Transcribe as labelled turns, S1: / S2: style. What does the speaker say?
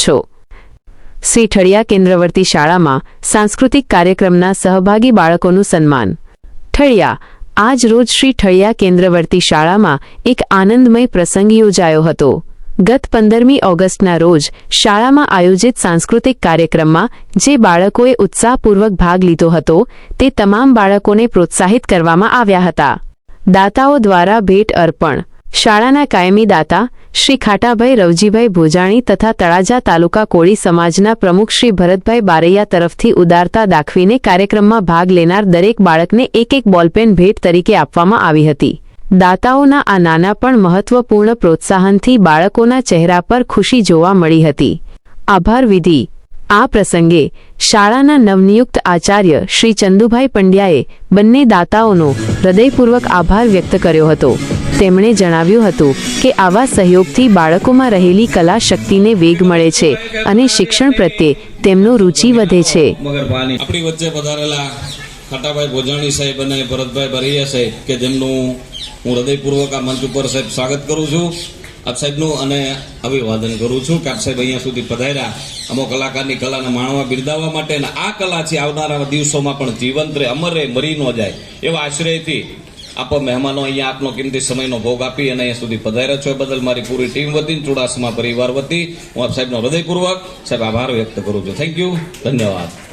S1: છો। શ્રી ઠળિયા કેન્દ્રવર્તી શાળામાં સાંસ્કૃતિક કાર્યક્રમના સહભાગી બાળકોનું સન્માન। ઠળિયા આજ રોજ શ્રી ઠળિયા કેન્દ્રવર્તી શાળામાં એક આનંદમય પ્રસંગ યોજાયો હતો। ગત 15મી ઓગસ્ટના રોજ શાળામાં આયોજિત સાંસ્કૃતિક કાર્યક્રમમાં જે બાળકોએ ઉત્સાહપૂર્વક ભાગ લીધો હતો તે તમામ બાળકોને પ્રોત્સાહિત કરવામાં આવ્યા હતા। દાતાઓ દ્વારા ભેટ અર્પણ। શાળાના કાયમી દાતા શ્રી ખાટાભાઈ રવજીભાઈ ભોજાણી તથા તળાજા તાલુકા કોળી સમાજના પ્રમુખ શ્રી ભરતભાઈ બારૈયા તરફથી ઉદારતા દાખવીને કાર્યક્રમમાં ભાગ લેનાર દરેક બાળકને એક બોલપેન ભેટ તરીકે આપવામાં આવી હતી। દાતાઓના આ નાના પણ મહત્વપૂર્ણ પ્રોત્સાહનથી બાળકોના ચહેરા પર ખુશી જોવા મળી હતી। આભાર વિધિ। આ પ્રસંગે શાળાના નવનિયુક્ત આચાર્ય શ્રી ચંદુભાઈ પંડ્યાએ બંને દાતાઓનો હૃદયપૂર્વક આભાર વ્યક્ત કર્યો હતો। તેમણે જણાવ્યું હતું કે આવા સહયોગથી બાળકોમાં રહેલી કલા શક્તિને વેગ મળે છે અને શિક્ષણ પ્રત્યે તેમનો રુચિ વધે છે।
S2: આપણી વચ્ચે પધારેલા ખાટાભાઈ ભોજાણી સાહેબ અને ભરતભાઈ બારૈયા સાહેબ કે જેમનું હું હૃદયપૂર્વક આ મંચ ઉપર સાહેબ સ્વાગત કરું છું। આપ સાહેબનું અને અભિવાદન કરું છું કે આપ સાહેબ અહીંયા સુધી પધાર્યા અમો કલાકારની કલાને માણવા બિરદાવવા માટે અને આ કલા છે આવનારા દિવસોમાં પણ જીવંત રહે, અમર રહે, મરી ન જાય એવા આશ્રયથી આપ મહેમાનો અહીંયા આપનો કિંમતી સમયનો ભોગ આપી અને અહીંયા સુધી પધાર્યા છો એ બદલ મારી પૂરી ટીમ વતી ચુડાસમા પરિવાર વતી હું આપ સાહેબનો હૃદયપૂર્વક સાહેબ આભાર વ્યક્ત કરું છું। થેન્ક યુ, ધન્યવાદ।